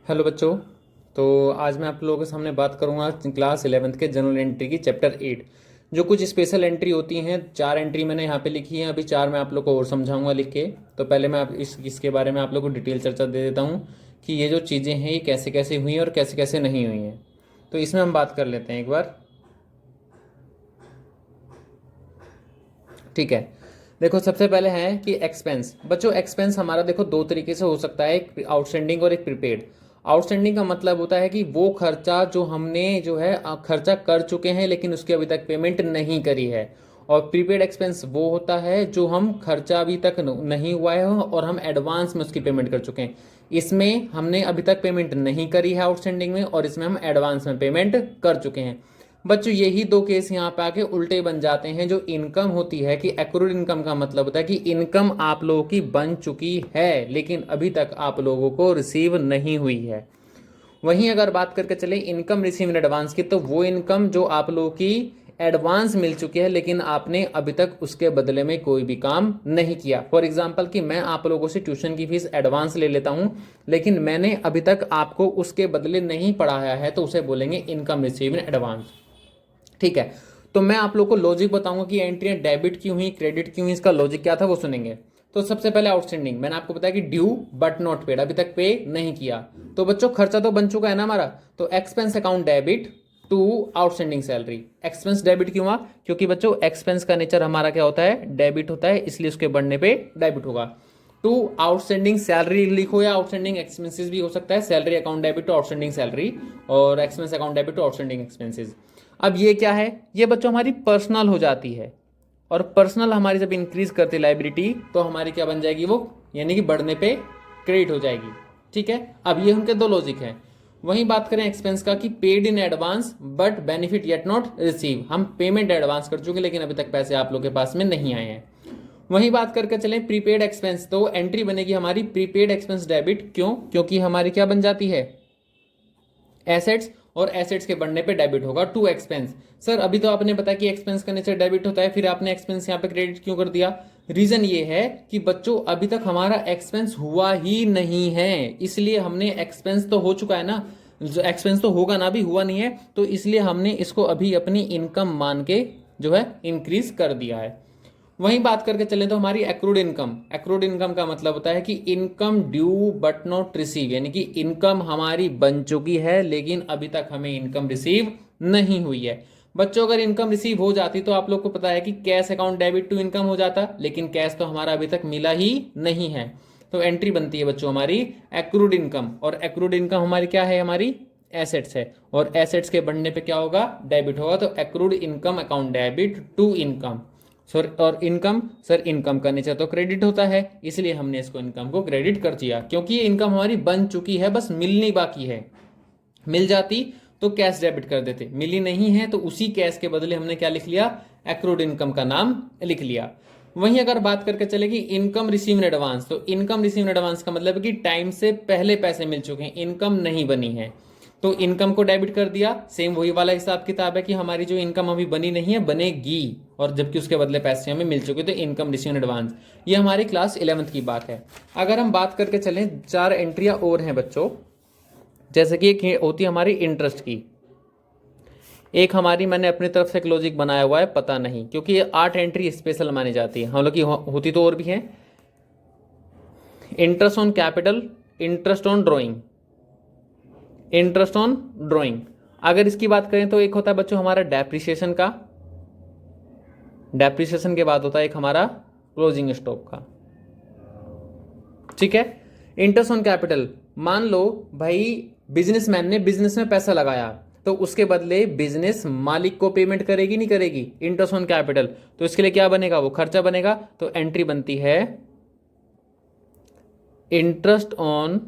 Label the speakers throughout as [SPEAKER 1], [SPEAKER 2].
[SPEAKER 1] Hello बच्चों। तो आज मैं आप लोगों के सामने बात करूंगा क्लास 11th के जनरल एंट्री की चैप्टर 8। जो कुछ स्पेशल एंट्री होती हैं, 4 एंट्री मैंने यहाँ पे लिखी है, अभी 4 मैं आप लोग को और समझाऊंगा लिख के। तो पहले मैं आप इसके बारे में आप लोग को डिटेल चर्चा दे देता हूँ कि ये जो चीज़ें हैं ये कैसे कैसे हुई हैं और कैसे कैसे नहीं हुई हैं। तो इसमें हम बात कर लेते हैं एक बार। ठीक है, देखो सबसे पहले है कि एक्सपेंस। बच्चों एक्सपेंस हमारा देखो दो तरीके से हो सकता है, एक आउटस्टैंडिंग और एक प्रीपेड। आउटस्टैंडिंग का मतलब होता है कि वो खर्चा जो हमने जो है खर्चा कर चुके हैं लेकिन उसकी अभी तक पेमेंट नहीं करी है। और प्रीपेड एक्सपेंस वो होता है जो हम खर्चा अभी तक नहीं हुआ है और हम एडवांस में उसकी पेमेंट कर चुके हैं। इसमें हमने अभी तक पेमेंट नहीं करी है आउटस्टैंडिंग में, और इसमें हम एडवांस में पेमेंट कर चुके हैं। बच्चों यही दो केस यहाँ पे आके उल्टे बन जाते हैं। जो इनकम होती है कि एक्रूड इनकम का मतलब होता है कि इनकम आप लोगों की बन चुकी है लेकिन अभी तक आप लोगों को रिसीव नहीं हुई है। वहीं अगर बात करके चले इनकम रिसीव इन एडवांस की, तो वो इनकम जो आप लोगों की एडवांस मिल चुकी है लेकिन आपने अभी तक उसके बदले में कोई भी काम नहीं किया। फॉर एग्जाम्पल कि मैं आप लोगों से ट्यूशन की फीस एडवांस ले लेता हूं लेकिन मैंने अभी तक आपको उसके बदले नहीं पढ़ाया है, तो उसे बोलेंगे इनकम रिसीव इन एडवांस। ठीक है, तो मैं आप लोग को लॉजिक बताऊंगा कि एंट्रियां डेबिट क्यों हुई, क्रेडिट क्यों हुई, इसका लॉजिक क्या था वो सुनेंगे। तो सबसे पहले आउटस्टैंडिंग, मैंने आपको बताया कि ड्यू बट नॉट पेड, अभी तक पे नहीं किया। तो बच्चों खर्चा तो बन चुका है ना हमारा, तो expense account debit to outstanding salary. Expense debit क्यों हुआ? क्योंकि बच्चों एक्सपेंस का नेचर हमारा क्या होता है, डेबिट होता है, इसलिए उसके बढ़ने पे डेबिट होगा। टू आउटस्टैंडिंग सैलरी लिखो या आउटस्टैंडिंग एक्सपेंसेस भी हो सकता है। Salary account debit to outstanding salary और expense account debit to outstanding expenses. अब ये क्या है, ये बच्चों हमारी पर्सनल हो जाती है, और पर्सनल हमारी जब इंक्रीज करती है लाइबिलिटी तो हमारी क्या बन जाएगी वो, यानी कि बढ़ने पे क्रेडिट हो जाएगी। ठीक है, अब ये उनके दो लॉजिक हैं। वहीं बात करें एक्सपेंस का कि paid in advance but benefit yet not receive, हम पेमेंट एडवांस कर चुके लेकिन अभी तक पैसे आप लोग के पास में नहीं आए हैं। वहीं बात करके चलें प्रीपेड एक्सपेंस, तो एंट्री बनेगी हमारी प्रीपेड एक्सपेंस डेबिट। क्यों? क्योंकि हमारी क्या बन जाती है, एसेट्स, और एसेट्स के बढ़ने पे डेबिट होगा टू एक्सपेंस। सर अभी तो आपने बताया कि एक्सपेंस का नेचर डेबिट होता है, फिर आपने एक्सपेंस यहाँ पे क्रेडिट क्यों कर दिया? रीजन ये है कि बच्चों अभी तक हमारा एक्सपेंस हुआ ही नहीं है, इसलिए हमने एक्सपेंस तो हो चुका है ना, जो एक्सपेंस तो होगा ना, भी हुआ नहीं है, तो इसलिए हमने इसको अभी अपनी इनकम मान के जो है इंक्रीज कर दिया है। वहीं बात करके चले तो हमारी एक्रूड इनकम, एक्रूड इनकम का मतलब होता है कि income due but not receive, यानी कि इनकम हमारी बन चुकी है लेकिन अभी तक हमें इनकम रिसीव नहीं हुई है। बच्चों अगर इनकम रिसीव हो जाती तो आप लोग को पता है कि cash account debit to income हो जाता, लेकिन कैश तो हमारा अभी तक मिला ही नहीं है। तो एंट्री बनती है बच्चों हमारी एक्रूड इनकम, और एक्रूड इनकम हमारी क्या है, हमारी एसेट्स है, और एसेट्स के बढ़ने पे क्या होगा, डेबिट होगा। तो accrued income account debit to income. Sir और इनकम, सर इनकम का नेचर तो क्रेडिट होता है, इसलिए हमने इसको इनकम को क्रेडिट कर दिया, क्योंकि ये इनकम हमारी बन चुकी है, बस मिलनी बाकी है। मिल जाती तो कैश डेबिट कर देते, मिली नहीं है तो उसी कैश के बदले हमने क्या लिख लिया, एक्रूड इनकम का नाम लिख लिया। वहीं अगर बात करके चलेगी इनकम रिसीव इन एडवांस, तो इनकम रिसीव इन एडवांस का मतलब है कि टाइम से पहले पैसे मिल चुके हैं, इनकम नहीं बनी है, तो इनकम को डेबिट कर दिया। सेम वही वाला हिसाब किताब है कि हमारी जो इनकम अभी बनी नहीं है बनेगी, और जबकि उसके बदले पैसे हमें मिल चुके, तो इनकम रिसीव इन एडवांस। ये हमारी क्लास 11th की बात है। अगर हम बात करके चलें, 4 एंट्रियां और हैं बच्चों, जैसे कि एक होती है हमारी इंटरेस्ट की, एक हमारी मैंने अपनी तरफ से एक लॉजिक बनाया हुआ है, पता नहीं क्योंकि ये 8 एंट्री स्पेशल मानी जाती है, हम लोग की होती तो और भी है। Interest on capital, interest on drawing, interest on drawing. अगर इसकी बात करें तो एक होता है बच्चों हमारा डेप्रिसिएशन का, डेप्रिसिएशन के बाद होता है एक हमारा क्लोजिंग स्टॉक का। ठीक है, इंटरेस्ट ऑन कैपिटल, मान लो भाई बिजनेसमैन ने बिजनेस में पैसा लगाया, तो उसके बदले बिजनेस मालिक को पेमेंट करेगी नहीं करेगी, इंटरेस्ट ऑन कैपिटल, तो इसके लिए क्या बनेगा, वो खर्चा बनेगा। तो एंट्री बनती है interest on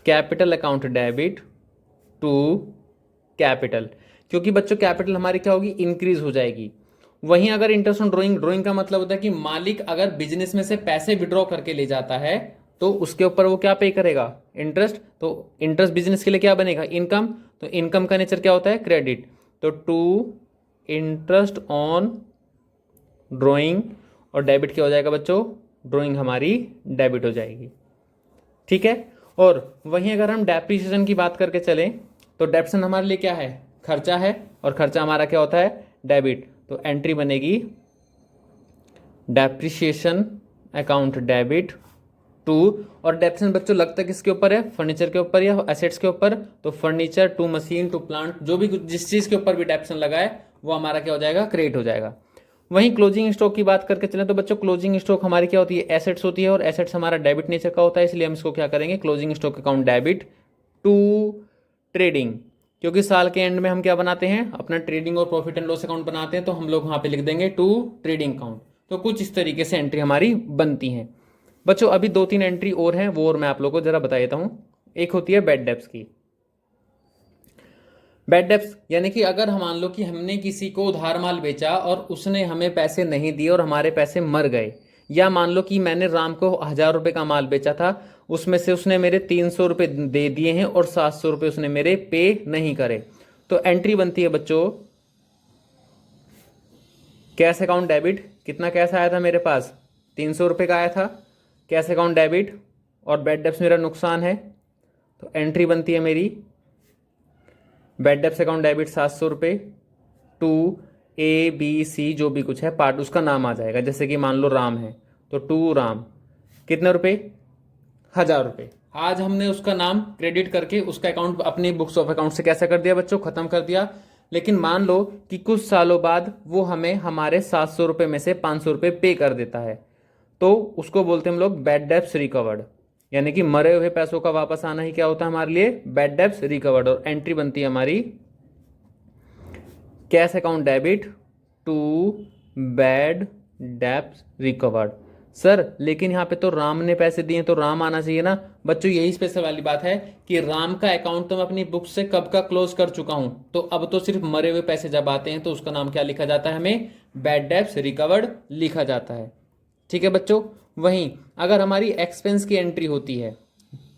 [SPEAKER 1] capital account debit to capital, क्योंकि बच्चों कैपिटल हमारी क्या होगी, इंक्रीज हो जाएगी। वहीं अगर इंटरेस्ट ऑन ड्रॉइंग, ड्रॉइंग का मतलब होता है कि मालिक अगर बिजनेस में से पैसे विड्रॉ करके ले जाता है तो उसके ऊपर वो क्या पे करेगा, इंटरेस्ट। तो इंटरेस्ट बिजनेस के लिए क्या बनेगा, इनकम, तो इनकम का नेचर क्या होता है, क्रेडिट। तो टू इंटरेस्ट ऑन ड्रॉइंग, और डेबिट क्या हो जाएगा बच्चों, ड्रॉइंग हमारी डेबिट हो जाएगी। ठीक है, और वहीं अगर हम डेप्रिसिएशन की बात करके चलें तो डेप्रिसिएशन हमारे लिए क्या है, खर्चा है, और खर्चा हमारा क्या होता है, डेबिट। तो एंट्री बनेगी डेप्रिसिएशन अकाउंट डेबिट टू, और डेप्रिसिएशन बच्चों लगता किसके ऊपर है, फर्नीचर के ऊपर या एसेट्स के ऊपर, तो furniture to machine to plant, जो भी जिस चीज के ऊपर भी डेप्रिसिएशन लगा है वो हमारा क्या हो जाएगा, क्रेडिट हो जाएगा। वहीं क्लोजिंग स्टॉक की बात करके चलें तो बच्चों क्लोजिंग स्टॉक हमारी क्या होती है, एसेट्स होती है, और एसेट्स हमारा डेबिट नेचर का होता है, इसलिए हम इसको क्या करेंगे, closing stock account debit to trading, क्योंकि साल के एंड में हम क्या बनाते हैं, अपना ट्रेडिंग और प्रॉफिट एंड लॉस अकाउंट बनाते हैं, तो हम लोग वहां पे लिख देंगे टू ट्रेडिंग अकाउंट। तो कुछ इस तरीके से एंट्री हमारी बनती है बच्चों। अभी 2-3 एंट्री और हैं, वो और मैं आप लोगों को जरा बता देता हूं। एक होती है बैड डेब्ट्स की। बैड डेब्ट्स यानी कि अगर हम मान लो कि हमने किसी को उधार माल बेचा और उसने हमें पैसे नहीं दिए और हमारे पैसे मर गए, या मान लो कि मैंने राम को 1000 रुपए का माल बेचा था, उसमें से उसने मेरे 300 रुपए दे दिए हैं और 700 रुपए उसने मेरे पे नहीं करे, तो एंट्री बनती है बच्चों कैश अकाउंट डेबिट। कितना कैश आया था मेरे पास, 300 रुपए का आया था, कैश अकाउंट डेबिट, और बैड डेब्ट्स मेरा नुकसान है, तो एंट्री बनती है मेरी बैड डेब्ट्स अकाउंट डेबिट 700 रुपये टू ABC, जो भी कुछ है पार्ट उसका नाम आ जाएगा, जैसे कि मान लो राम है तो टू राम, कितने रुपए, 1000 रुपये। आज हमने उसका नाम क्रेडिट करके उसका अकाउंट अपनी बुक्स ऑफ अकाउंट से कैसा कर दिया बच्चों, खत्म कर दिया। लेकिन मान लो कि कुछ सालों बाद वो हमें हमारे 700 रुपये में से 500 रुपये पे कर देता है, तो उसको बोलते हैं हम लोग बैड डेब्ट्स रिकवर्ड, यानी कि मरे हुए पैसों का वापस आना ही क्या होता है हमारे लिए, बैड डेब्ट्स रिकवर्ड। और एंट्री बनती है हमारी cash account debit to bad debts recovered. Sir लेकिन यहाँ पे तो राम ने पैसे दिए तो राम आना चाहिए ना बच्चों, यही स्पेशल वाली बात है कि राम का अकाउंट तो मैं अपनी बुक से कब का क्लोज कर चुका हूं, तो अब तो सिर्फ मरे हुए पैसे जब आते हैं तो उसका नाम क्या लिखा जाता है, हमें बैड डेब्ट्स रिकवर्ड लिखा जाता है। ठीक है बच्चों। वहीं अगर हमारी एक्सपेंस की एंट्री होती है,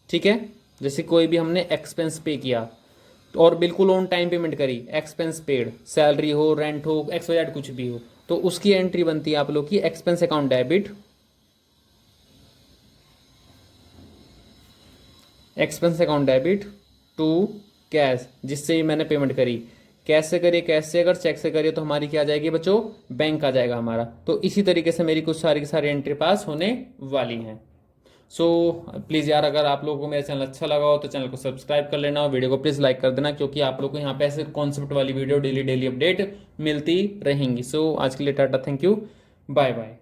[SPEAKER 1] ठीक है, जैसे कोई भी हमने एक्सपेंस पे किया और बिल्कुल ऑन टाइम पेमेंट करी, एक्सपेंस पेड, सैलरी हो, रेंट हो, XYZ कुछ भी हो, तो उसकी एंट्री बनती है आप लोग की expense account debit, expense account debit to cash, जिससे ही मैंने पेमेंट करी, कैश से करिए, कैश से, अगर चेक से करिए तो हमारी क्या आ जाएगी बच्चों, बैंक आ जाएगा हमारा। तो इसी तरीके से मेरी कुछ सारी की सारी एंट्री पास होने वाली हैं। सो प्लीज़ यार, अगर आप लोगों को मेरा चैनल अच्छा लगा हो तो चैनल को सब्सक्राइब कर लेना और वीडियो को प्लीज़ लाइक कर देना, क्योंकि आप लोग को यहाँ पे ऐसे कॉन्सेप्ट वाली वीडियो डेली अपडेट मिलती रहेंगी। सो आज के लिए टाटा, थैंक यू, बाय बाय।